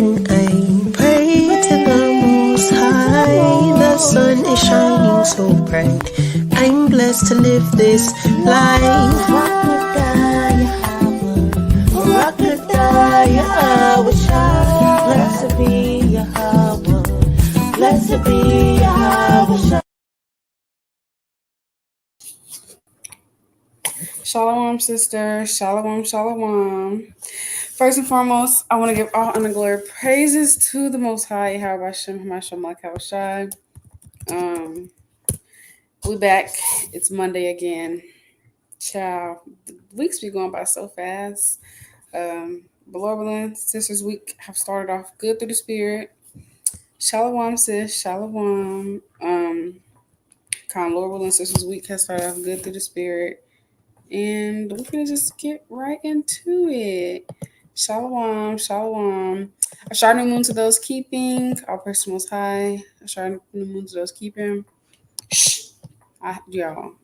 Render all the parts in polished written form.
I pray to the Most High. The sun is shining so bright. I'm blessed to live this life. Yahawashi. Blessed be Yahawah. Blessed be Yahawashi. Shalom, sister. Shalom, shalom. First and foremost, I want to give all honor, glory, praises to the Most High, Bahasham, Yahawashi. We back. It's Monday again. Child, the weeks be going by so fast. But Lord willing, Sisters Week have started off good through the spirit. Shalom, sis. Shalom. Lord willing, Sisters Week has started off good through the spirit. And we're going to just get right into it. Shalom, shalom. A sharp new moon to those keeping. All praise to the Most High. A sharp new moon to those keeping. Y'all,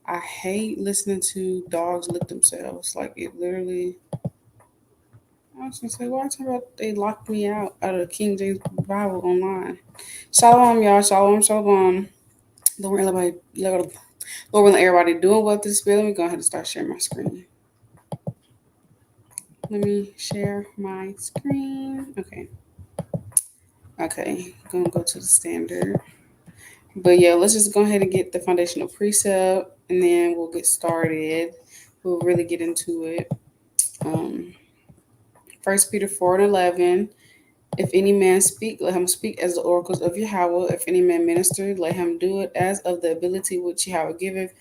I hate listening to dogs lick themselves. Like, it literally... I was going to say, why talk about they locked me out of the King James Bible online? Shalom, y'all. Shalom, shalom. Don't worry, Lord, everybody doing what this spirit. Let me go ahead and start sharing my screen. Let me share my screen. Okay, gonna go to the standard. But yeah, let's just go ahead and get the foundational precept, and then we'll get started. We'll really get into it. 1 Peter 4:11. If any man speak, let him speak as the oracles of Yahawah. If any man minister, let him do it as of the ability which Yahawah giveth,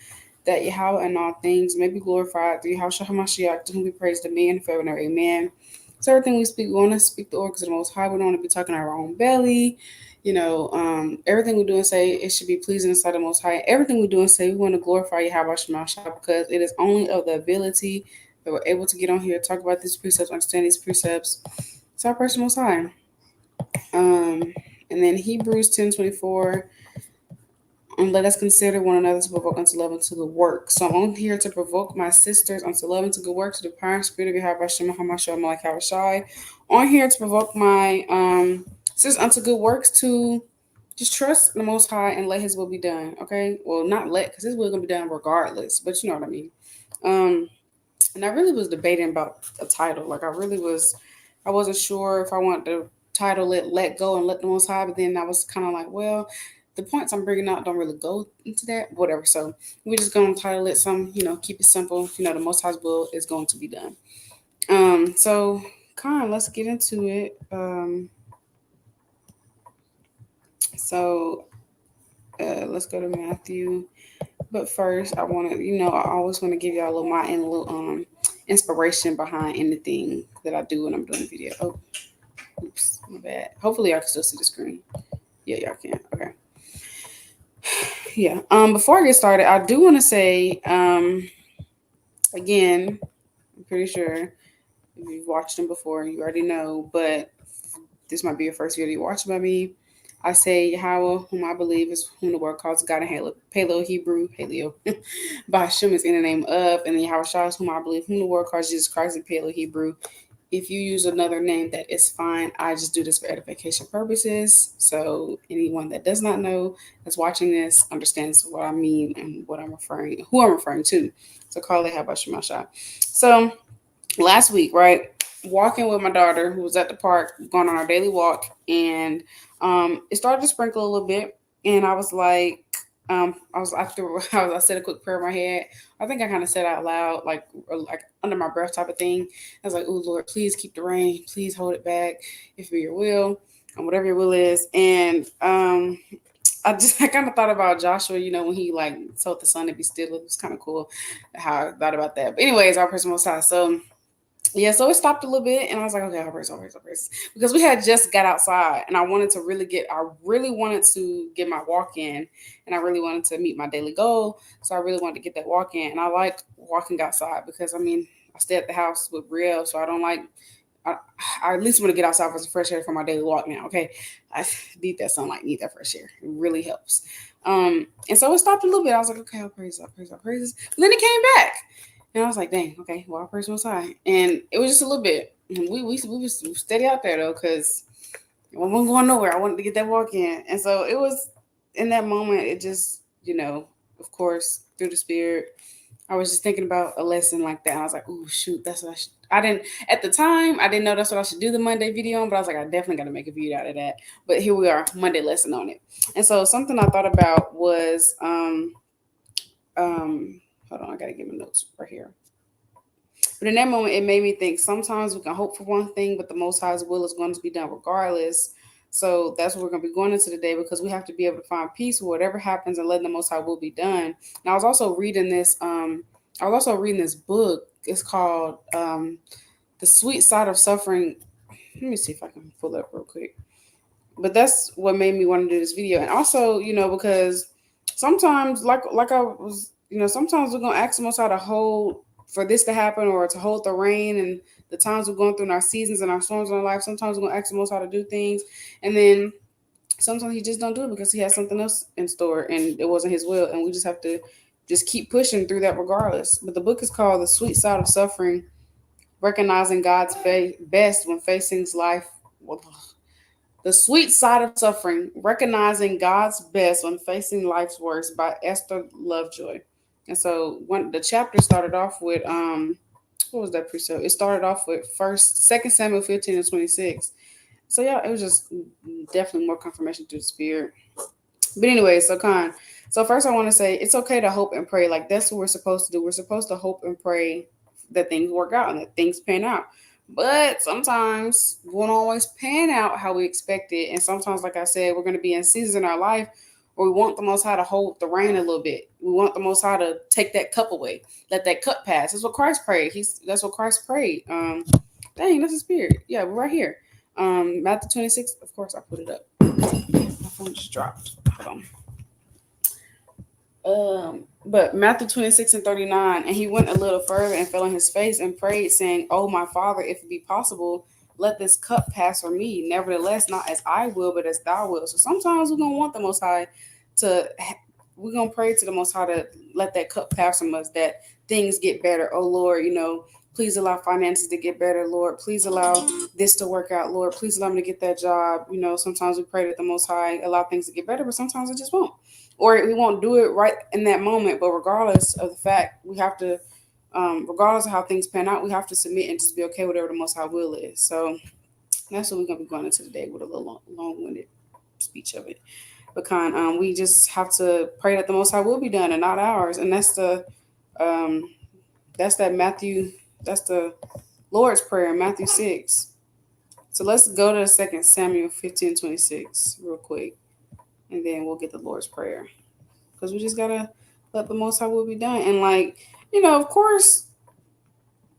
that Yahawah in all things may be glorified through Yahawashi HaMashiach, to whom we praise the man forever and ever. Amen. So everything we speak, we want to speak the oracles of the Most High. We don't want to be talking out of our own belly. Everything we do and say, it should be pleasing inside the Most High. Everything we do and say, we want to glorify Yahawashi HaMashiach, because it is only of the ability that we're able to get on here, talk about these precepts, understand these precepts. It's our personal Most High. And then Hebrews 10:24, and let us consider one another to provoke unto love and to good work. So I'm on here to provoke my sisters unto love and to good work, to the power and spirit of Yahawashi. On here to provoke my sisters unto good works, to just trust the Most High and let His will be done. Okay, well, not let, because His will is gonna be done regardless, but you know what I mean. And I really was debating about a title. Like, I wasn't sure if I wanted to title it "Let Go and Let the Most High," but then I was kind of like, well, the points I'm bringing out don't really go into that, whatever. So we're just going to title it keep it simple. The Most High's will is going to be done. So let's get into it. Let's go to Matthew. But first, I want to, I always want to give y'all a little inspiration behind anything that I do when I'm doing a video. Oh, oops, my bad. Hopefully, y'all can still see the screen. Yeah, y'all can. Okay. Yeah. Before I get started, I do want to say, again, I'm pretty sure if you've watched them before, you already know, but this might be your first video you watch by me. I say Yahawah, whom I believe is whom the word calls God in Paleo Hebrew, Bahasham is in the name of, and the Yahawashi, whom I believe, whom the word calls Jesus Christ in Paleo Hebrew. If you use another name, that is fine. I just do this for edification purposes. So anyone that does not know that's watching this understands what I mean and who I'm referring to. So call it Yahawashi. So last week, right, walking with my daughter who was at the park, going on our daily walk, and it started to sprinkle a little bit, and I was like, I said a quick prayer in my head. I think I kind of said out loud, like under my breath type of thing. I was like, "Oh Lord, please keep the rain. Please hold it back, if it be your will, and whatever your will is." And I kind of thought about Joshua, when he like told the sun to be still. It was kind of cool how I thought about that. But anyways, our person Most High. So yeah, so it stopped a little bit, and I was like, okay, I'll praise. Because we had just got outside, and I really wanted to get my walk in, and I really wanted to meet my daily goal. So I really wanted to get that walk in, and I like walking outside because, I stay at the house with Brielle, so I don't like, I at least want to get outside for some fresh air for my daily walk now, okay? I need that sunlight, need that fresh air. It really helps. And so it stopped a little bit. I was like, okay, I'll praise. And then it came back. And I was like, dang, okay, well, our person was high. And it was just a little bit. we was steady out there though, because I wasn't going nowhere. I wanted to get that walk in, and so it was in that moment. It just, of course, through the spirit, I was just thinking about a lesson like that. And I was like, "Oh shoot, that's what I should." I didn't at the time. I didn't know that's what I should do the Monday video on, but I was like, I definitely got to make a video out of that. But here we are, Monday lesson on it. And so something I thought about was hold on, I gotta get my notes right here. But in that moment, it made me think sometimes we can hope for one thing, but the Most High's will is going to be done regardless. So that's what we're going to be going into today, because we have to be able to find peace with whatever happens and letting the Most High will be done. And I was also reading this. I was also reading this book. It's called "The Sweet Side of Suffering." Let me see if I can pull it up real quick. But that's what made me want to do this video, and also, because sometimes, like I was, sometimes we're gonna ask the Most High to hold for this to happen, or to hold the rain, and the times we're going through in our seasons and our storms in our life. Sometimes we're gonna ask the Most High to do things, and then sometimes He just don't do it because He has something else in store, and it wasn't His will, and we just have to just keep pushing through that regardless. But the book is called "The Sweet Side of Suffering: Recognizing God's Best When Facing Life." The Sweet Side of Suffering, Recognizing God's Best When Facing Life's Worst by Esther Lovejoy. And so the chapter started off with what was that precept? It started off with Second Samuel 15 and 26. So yeah, it was just definitely more confirmation through the spirit. But anyway, so first I want to say it's okay to hope and pray. Like, that's what we're supposed to do. We're supposed to hope and pray that things work out and that things pan out. But sometimes won't always pan out how we expect it. And sometimes, like I said, we're going to be in seasons in our life where we want the Most High to hold the rain a little bit. We want the Most High to take that cup away, let that cup pass. That's what Christ prayed. That's what Christ prayed. Dang, that's the spirit. Yeah, we're right here. Matthew 26. Of course, I put it up. My phone just dropped. Hold on. But Matthew 26 and 39, and he went a little further and fell on his face and prayed, saying, "Oh, my Father, if it be possible, let this cup pass from me. Nevertheless, not as I will, but as thou wilt." So sometimes we're going to want the Most High we're going to pray to the Most High to let that cup pass from us, that things get better. Oh, Lord, please allow finances to get better, Lord. Please allow this to work out, Lord. Please allow me to get that job. Sometimes we pray that the Most High allow things to get better, but sometimes it just won't. Or we won't do it right in that moment. But regardless of the fact, we have to, regardless of how things pan out, we have to submit and just be okay with whatever the Most High will is. So that's what we're going to be going into today, with a little long-winded speech of it. But we just have to pray that the Most High will be done and not ours. And that's the Lord's Prayer, Matthew 6. So let's go to 2 Samuel 15:26 real quick, and then we'll get the Lord's Prayer, because we just gotta let the Most High will be done. And of course,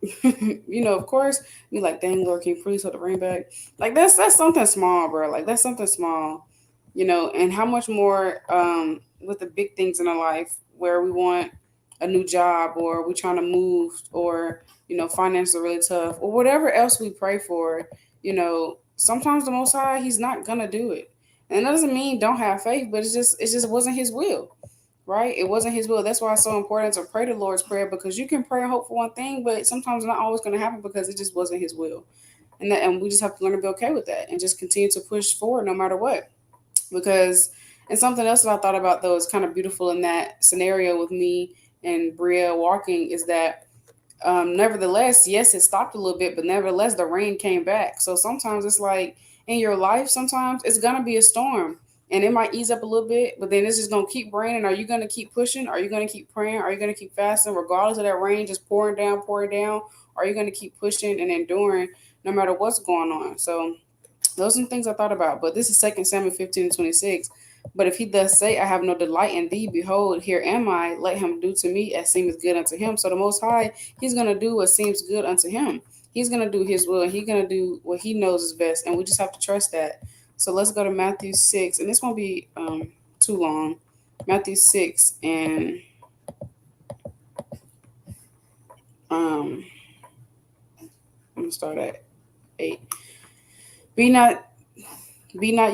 of course, be like, "Dang, Lord, can you please hold the rain back?" Like, that's something small, bro. Like, that's something small, And how much more with the big things in our life, where we want a new job, or we're trying to move, or finances are really tough, or whatever else we pray for. Sometimes the Most High, He's not gonna do it. And that doesn't mean don't have faith, but it just wasn't His will, right? It wasn't His will. That's why it's so important to pray the Lord's Prayer, because you can pray and hope for one thing, but sometimes it's not always going to happen because it just wasn't His will. And we just have to learn to be okay with that and just continue to push forward no matter what. And something else that I thought about, though, is kind of beautiful in that scenario with me and Bria walking, is that nevertheless, yes, it stopped a little bit, but nevertheless, the rain came back. So sometimes it's like, in your life, sometimes it's going to be a storm, and it might ease up a little bit, but then it's just going to keep raining. Are you going to keep pushing? Are you going to keep praying? Are you going to keep fasting regardless of that rain just pouring down? Are you going to keep pushing and enduring no matter what's going on? So those are the things I thought about. But this is 2 Samuel 15:26. But if he does say, "I have no delight in thee," behold, here am I. Let him do to me as seemeth good unto him. So the Most High, He's going to do what seems good unto Him. He's going to do His will, and He's going to do what He knows is best. And we just have to trust that. So let's go to Matthew 6. And this won't be too long. Matthew 6 and I'm going to start at 8. Be not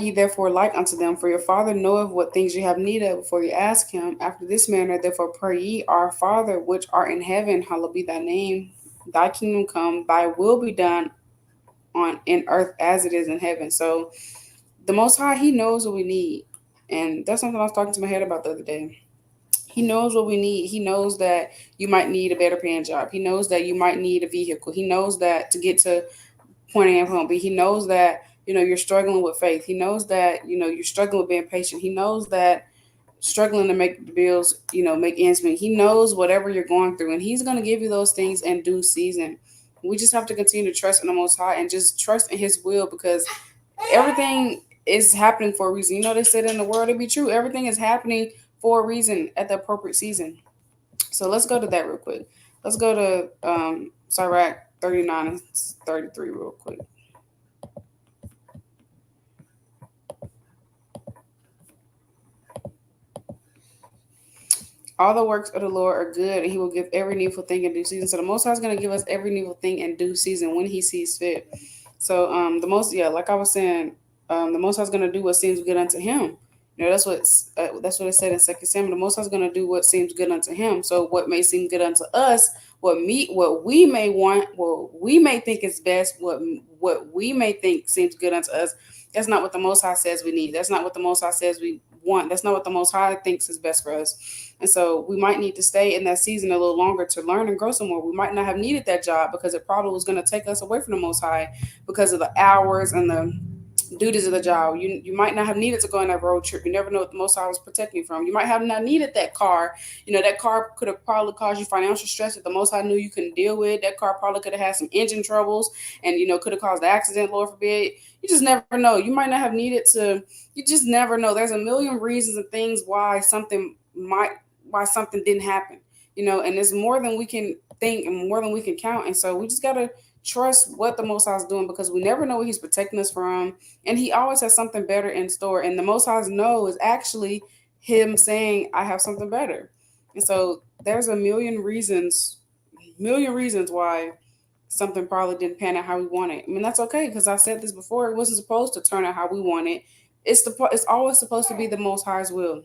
ye therefore like unto them, for your Father knoweth what things you have need of before you ask Him. After this manner, therefore, pray ye, Our Father which art in heaven, hallowed be thy name. Thy kingdom come, thy will be done on in earth as it is in heaven. So the Most High, He knows what we need, and that's something I was talking to my head about the other day. He knows what we need. He knows that you might need a better paying job. He knows that you might need a vehicle. He knows that to get to point A and point B. He knows that you're struggling with faith. He knows that you're struggling with being patient. He knows that struggling to make the bills, make ends meet. He knows whatever you're going through, and He's going to give you those things in due season. We just have to continue to trust in the Most High and just trust in His will, because everything is happening for a reason. They said in the world, it be true. Everything is happening for a reason at the appropriate season. So let's go to that real quick. Let's go to Sirach 39 and 33 real quick. All the works of the Lord are good, and He will give every needful thing in due season. So the Most High is going to give us every needful thing in due season when He sees fit. So like I was saying, the Most High is going to do what seems good unto Him. That's what it said in 2 Samuel. The Most High is going to do what seems good unto Him. So what may seem good unto us, what we may want, what we may think is best, what we may think seems good unto us, that's not what the Most High says we need. That's not what the Most High says we want. That's not what the Most High thinks is best for us. And so we might need to stay in that season a little longer to learn and grow some more. We might not have needed that job because it probably was going to take us away from the Most High because of the hours and the duties of the job. You might not have needed to go on that road trip. You never know what the Most High was protecting you from. You might have not needed that car. That car could have probably caused you financial stress that the Most High knew you couldn't deal with. That car probably could have had some engine troubles and, could have caused an accident, Lord forbid. You just never know. You might not have needed to. You just never know. There's a million reasons and things why something didn't happen, and it's more than we can think and more than we can count. And so we just got to trust what the Most High is doing, because we never know what He's protecting us from. And He always has something better in store. And the Most High's no is actually Him saying, I have something better. And so there's a million reasons why something probably didn't pan out how we wanted. I mean, that's okay, because I said this before. It wasn't supposed to turn out how we wanted. It's always supposed to be the Most High's will.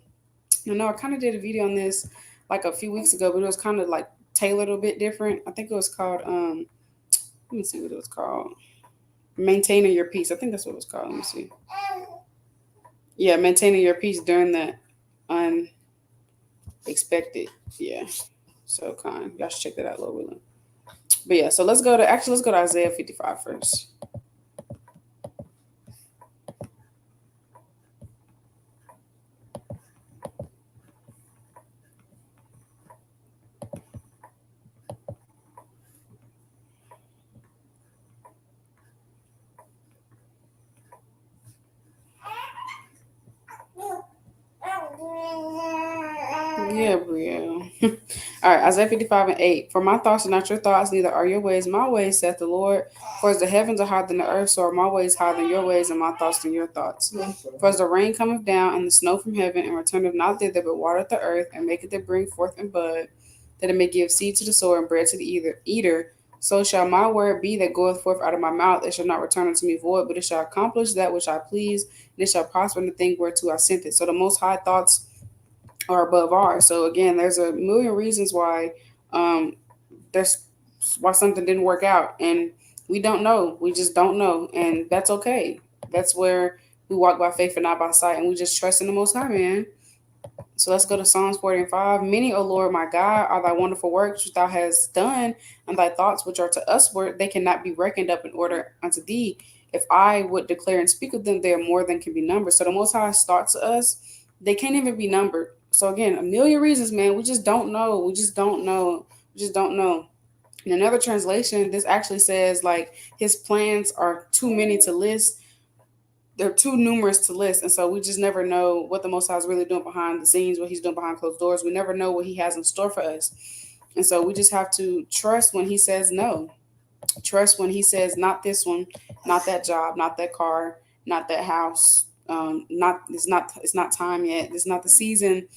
I kind of did a video on this like a few weeks ago, but it was kind of like tailored a bit different. I think it was called, let me see what it was called. Maintaining Your Peace. I think that's what it was called. Let me see. Yeah, Maintaining Your Peace during the unexpected. Yeah. So kind. Y'all should check that out, Lord willing. But yeah, so let's go to Isaiah 55 first. Yeah, Brielle. All right, Isaiah 55 and 8. For my thoughts are not your thoughts, neither are your ways my ways, saith the Lord. For as the heavens are higher than the earth, so are my ways higher than your ways, and my thoughts than your thoughts. For as the rain cometh down, and the snow from heaven, and returneth not thither, but watereth the earth, and maketh it bring forth and bud, that it may give seed to the sower and bread to the eater, so shall my word be that goeth forth out of my mouth. It shall not return unto me void, but it shall accomplish that which I please, and it shall prosper in the thing whereto I sent it. So the Most High thoughts are above ours. So again, there's a million reasons why something didn't work out, and we don't know. We just don't know, and that's okay. That's where we walk by faith and not by sight, and we just trust in the Most High, man. So let's go to Psalms 40 and 5. Many, O Lord, my God, are thy wonderful works which thou hast done, and thy thoughts which are to us word, they cannot be reckoned up in order unto thee. If I would declare and speak of them, they are more than can be numbered. So the Most High's thoughts to us, they can't even be numbered. So again, a million reasons, man. We just don't know. We just don't know. In another translation, this actually says like His plans are too many to list. They're too numerous to list. And so we just never know what the Most High is really doing behind the scenes, what He's doing behind closed doors. We never know what He has in store for us. And so we just have to trust when He says no. Trust when He says not this one, not that job, not that car, not that house. It's not time yet. It's not the season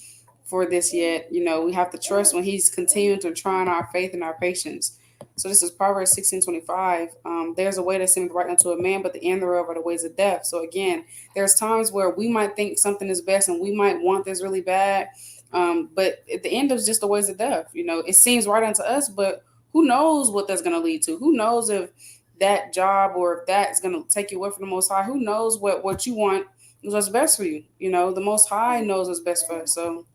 for this yet. We have to trust when He's continuing to try our faith and our patience. So this is Proverbs 16:25. There's a way that seems right unto a man, but the end thereof are the ways of death. So again, there's times where we might think something is best and we might want this really bad. But at the end, it's just the ways of death. It seems right unto us, but who knows what that's going to lead to? Who knows if that job, or if that's going to take you away from the Most High. Who knows what you want is what's best for you. The Most High knows what's best for us. So,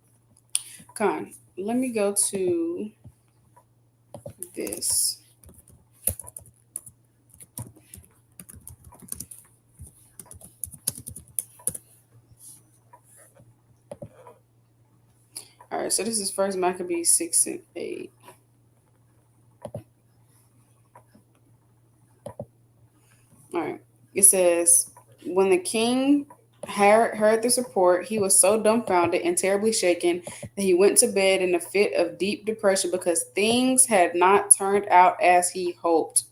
con, let me go to this. All right, so this is First Maccabees 6 and 8. All right, it says, when the king heard this report, he was so dumbfounded and terribly shaken that he went to bed in a fit of deep depression because things had not turned out as he hoped.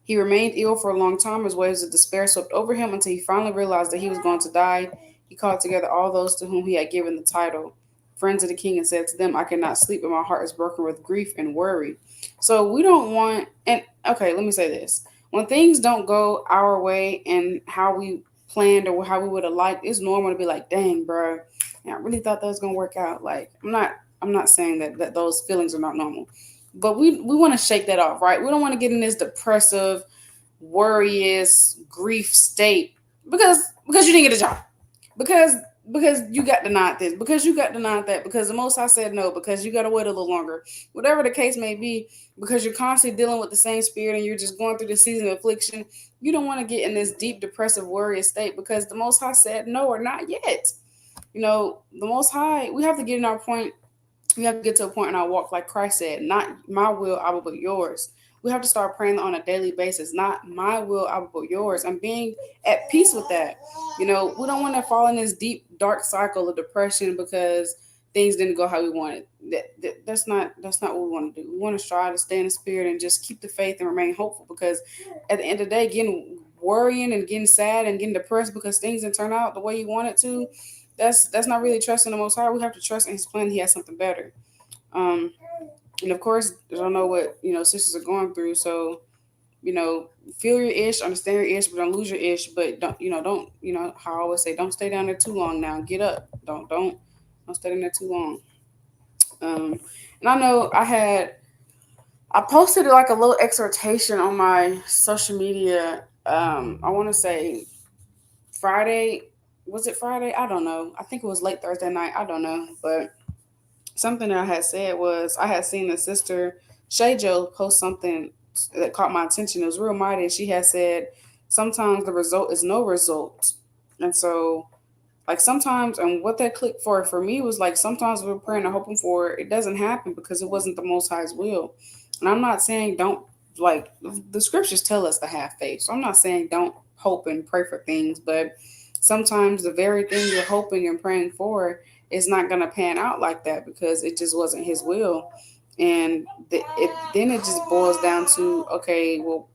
He remained ill for a long time as waves of despair swept over him until he finally realized that he was going to die. He called together all those to whom he had given the title, friends of the king, and said to them, I cannot sleep, and my heart is broken with grief and worry. So we don't want, and okay, let me say this. When things don't go our way and how we planned or how we would have liked, it's normal to be like, dang, bro, I really thought that was gonna work out. Like, I'm not saying that those feelings are not normal. But we want to shake that off, right? We don't want to get in this depressive, worryous, grief state because you didn't get a job, because you got denied this, because you got denied that, because the Most High said no, because you got to wait a little longer, whatever the case may be, because you're constantly dealing with the same spirit and you're just going through the season of affliction. You don't want to get in this deep, depressive, worrious state because the Most High said no or not yet. The Most High, we have to get in our point. We have to get to a point in our walk, like Christ said, not my will, Abba, but yours. We have to start praying on a daily basis, not my will, Abba, but yours, and being at peace with that. We don't want to fall in this deep, dark cycle of depression because things didn't go how we wanted. That's not what we want to do. We want to strive to stay in the spirit and just keep the faith and remain hopeful, because at the end of the day, getting worrying and getting sad and getting depressed because things didn't turn out the way you want it to, that's not really trusting the Most High. We have to trust in His plan. He has something better. And of course, I don't know what sisters are going through. So feel your ish, understand your ish, but don't lose your ish. But don't how I always say, don't stay down there too long. Now get up. Don't stay down there too long. And I know I posted like a little exhortation on my social media. I want to say Friday. Was it Friday? I don't know. I think it was late Thursday night. I don't know. But something that I had said was, I had seen the sister Shay Joe post something that caught my attention. It was real mighty. She had said, sometimes the result is no result. And so, like, sometimes, and what that clicked for me was like, sometimes we're praying and hoping for it doesn't happen because it wasn't the Most High's will. And I'm not saying don't, like, the scriptures tell us to have faith. So I'm not saying don't hope and pray for things, but sometimes the very thing you're hoping and praying for is not going to pan out like that because it just wasn't His will. And then it just boils down to, okay, well,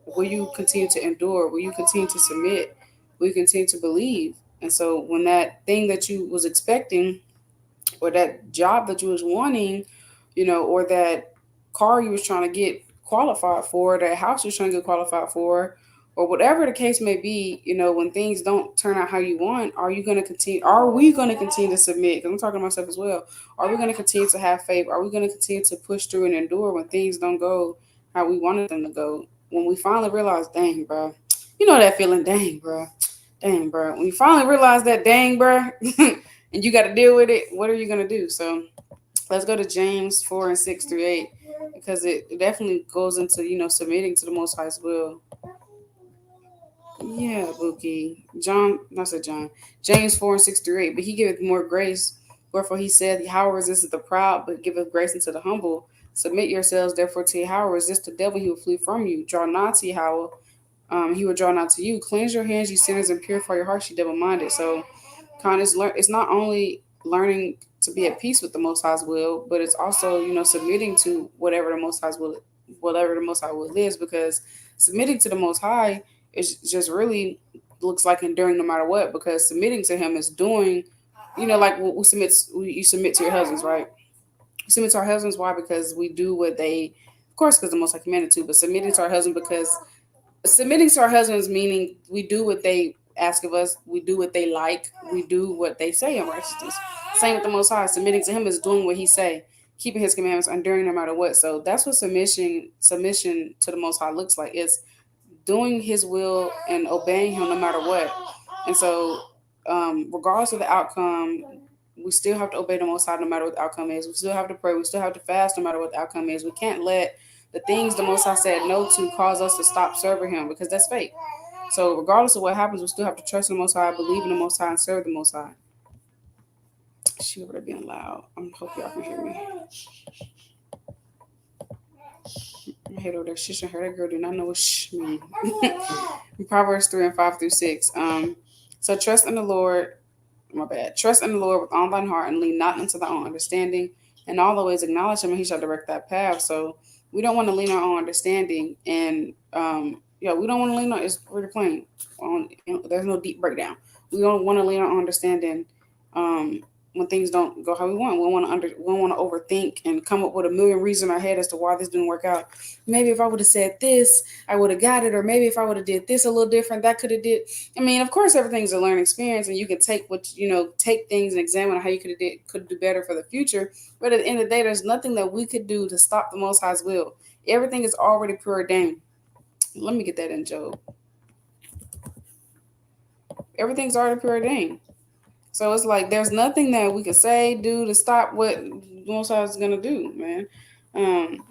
will you continue to endure? Will you continue to submit? Will you continue to believe? And so when that thing that you was expecting, or that job that you was wanting, or that car you was trying to get qualified for, that house you was trying to get qualified for, or whatever the case may be, when things don't turn out how you want, are we going to continue to submit? Because I'm talking to myself as well. Are we going to continue to have faith? Are we going to continue to push through and endure when things don't go how we wanted them to go? When we finally realize, dang, bro, that feeling, dang, bro. When you finally realize that, dang, bro, and you got to deal with it, what are you going to do? So let's go to James 4:6-8, because it definitely goes into, submitting to the Most High's will. Yeah, Bookie. James 4:6-8. But He giveth more grace. Wherefore He said, Yahawah resisteth the proud, but giveth grace unto the humble. Submit yourselves therefore to Yahawah. Resist the devil, he will flee from you. Draw nigh to Yahawah, he will draw nigh to you. Cleanse your hands, you sinners, and purify your hearts, you double-minded. So, it's not only learning to be at peace with the Most High's will, but it's also, submitting to whatever the Most High will is, because submitting to the Most High is just really looks like enduring no matter what, because submitting to Him is doing, like you submit to your husbands, right? We submit to our husbands. Why? Because we do what they, of course, because the Most High commanded to, but submitting to our husband, because submitting to our husbands meaning we do what they ask of us, we do what they like, we do what they say in righteousness. Same with the Most High. Submitting to Him is doing what He say. keeping his commandments, enduring no matter what. So that's what submission to the Most High looks like. It's doing his will and obeying him no matter what. And so regardless of the outcome, we still have to obey the Most High no matter what the outcome is. We still have to pray. We still have to fast no matter what the outcome is. We can't let the things the Most High said no to cause us to stop serving him, because that's fake. So regardless of what happens, we still have to trust in the Most High, believe in the Most High, and serve the Most High. She over there being loud. I hope y'all can hear me. My head over there shushing her. That girl do not know what shh mean. Proverbs 3:5-6. So trust in the Lord. My bad. Trust in the Lord with all thine heart, and lean not into thy own understanding. In all the ways acknowledge him, and he shall direct that path. So we don't want to lean on our own understanding, and we don't want to lean on. It's pretty plain. There's no deep breakdown. We don't want to lean on our understanding. When things don't go how we want, we want to overthink and come up with a million reasons in our head as to why this didn't work out. Maybe if I would have said this, I would have got it, or maybe if I would have did this a little different, that could have did. I mean, of course, everything's a learning experience, and you can take take things and examine how you could do better for the future. But at the end of the day, there's nothing that we could do to stop the Most High's will. Everything is already preordained. Let me get that in Job. Everything's already preordained. So it's like there's nothing that we could say, do to stop what Most High is going to do, man.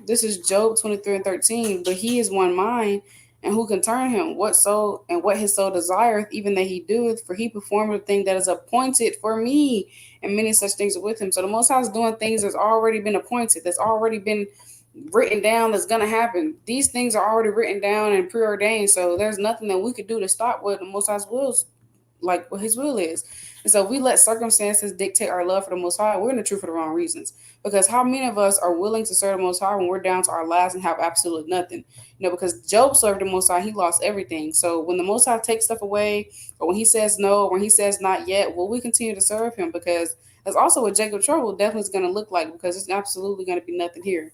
This is Job 23:13. But he is one mind, and who can turn him? What his soul desireth, even that he doeth, for he performed a thing that is appointed for me, and many such things are with him. So the Most High is doing things that's already been appointed, that's already been written down, that's going to happen. These things are already written down and preordained. So there's nothing that we could do to stop what the Most High's wills, like what his will is. And so we let circumstances dictate our love for the Most High. We're in the truth for the wrong reasons. Because how many of us are willing to serve the Most High when we're down to our last and have absolutely nothing? Because Job served the Most High, he lost everything. So when the Most High takes stuff away, or when he says no, or when he says not yet, will we continue to serve him? Because that's also what Jacob's trouble definitely is going to look like, because it's absolutely going to be nothing here.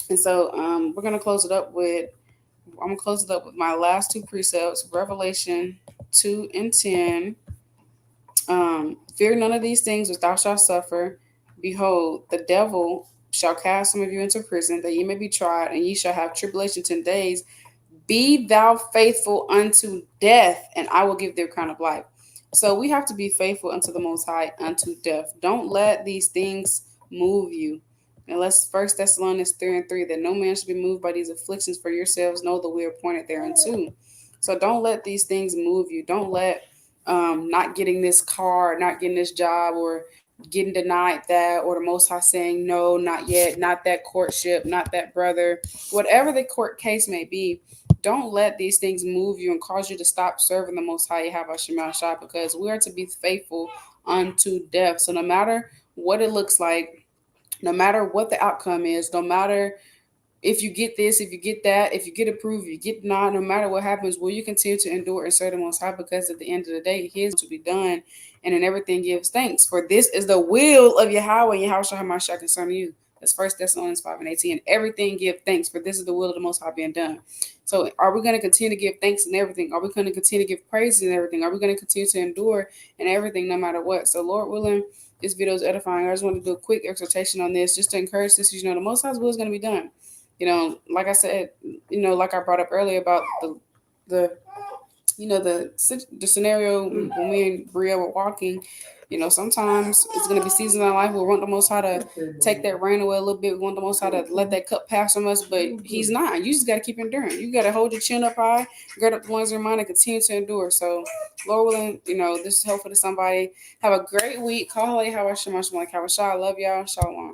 And so we're going to close it up with my last two precepts, Revelation 2:10. Fear none of these things which thou shalt suffer. Behold, the devil shall cast some of you into prison, that ye may be tried, and ye shall have tribulation 10 days. Be thou faithful unto death, and I will give thee a crown of life. So we have to be faithful unto the Most High unto death. Don't let these things move you. Unless 1 Thessalonians 3:3, that no man should be moved by these afflictions, for yourselves know that we are appointed thereunto. So don't let these things move you. Don't let not getting this car, not getting this job, or getting denied that, or the Most High saying no, not yet, not that courtship, not that brother, whatever the court case may be. Don't let these things move you and cause you to stop serving the Most High, Yahawashi, because we are to be faithful unto death. So no matter what it looks like, no matter what the outcome is, no matter if you get this, if you get that, if you get approved, if you get not, no matter what happens, will you continue to endure and serve the Most High? Because at the end of the day, His to be done, and in everything gives thanks. For this is the will of Yahawah and Yahawashi concerning you. That's 1 Thessalonians 5:18. And everything give thanks, for this is the will of the Most High being done. So are we going to continue to give thanks in everything? Are we going to continue to give praise in everything? Are we going to continue to endure in everything, no matter what? So Lord willing, this video is edifying. I just want to do a quick exhortation on this, just to encourage this. The Most High's will is going to be done. Like I said, like I brought up earlier about the scenario when me and Bria were walking. Sometimes it's going to be seasons in our life where we want the Most High to take that rain away a little bit. We want the Most High to let that cup pass from us, but He's not. You just got to keep enduring. You got to hold your chin up high, gird up the ones in your mind, and continue to endure. So, Lord willing, this is helpful to somebody. Have a great week. Call Halal, Yahawashi, I love y'all. Shalom.